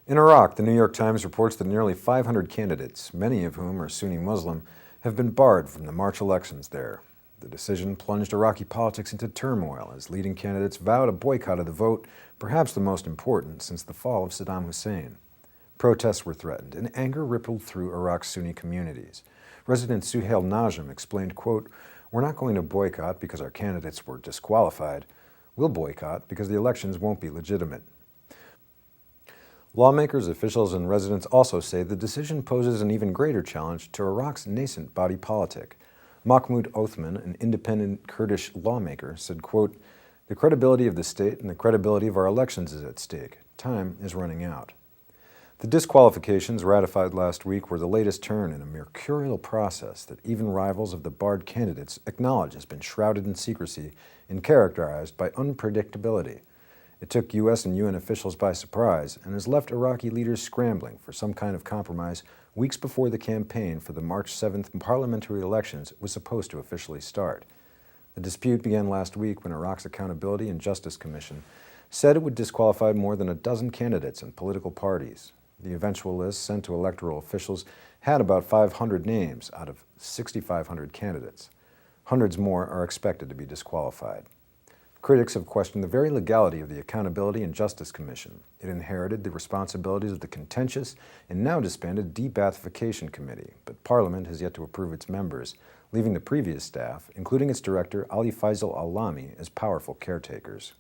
In Iraq, the New York Times reports that nearly 500 candidates, many of whom are Sunni Muslim, have been barred from the March elections there. The decision plunged Iraqi politics into turmoil as leading candidates vowed a boycott of the vote, perhaps the most important since the fall of Saddam Hussein. Protests were threatened, and anger rippled through Iraq's Sunni communities. Resident Suhail Najm explained, quote, "We're not going to boycott because our candidates were disqualified. We'll boycott because the elections won't be legitimate." Lawmakers, officials, and residents also say the decision poses an even greater challenge to Iraq's nascent body politic. Mahmoud Othman, an independent Kurdish lawmaker, said, quote, "The credibility of the state and the credibility of our elections is at stake. Time is running out." The disqualifications ratified last week were the latest turn in a mercurial process that even rivals of the barred candidates acknowledge has been shrouded in secrecy and characterized by unpredictability. It took U.S. and UN officials by surprise and has left Iraqi leaders scrambling for some kind of compromise weeks before the campaign for the March 7th parliamentary elections was supposed to officially start. The dispute began last week when Iraq's Accountability and Justice Commission said it would disqualify more than a dozen candidates and political parties. The eventual list sent to electoral officials had about 500 names out of 6,500 candidates. Hundreds more are expected to be disqualified. Critics have questioned the very legality of the Accountability and Justice Commission. It inherited the responsibilities of the contentious and now disbanded De-Ba'athification Committee, but Parliament has yet to approve its members, leaving the previous staff, including its director Ali Faisal Al-Lami, as powerful caretakers.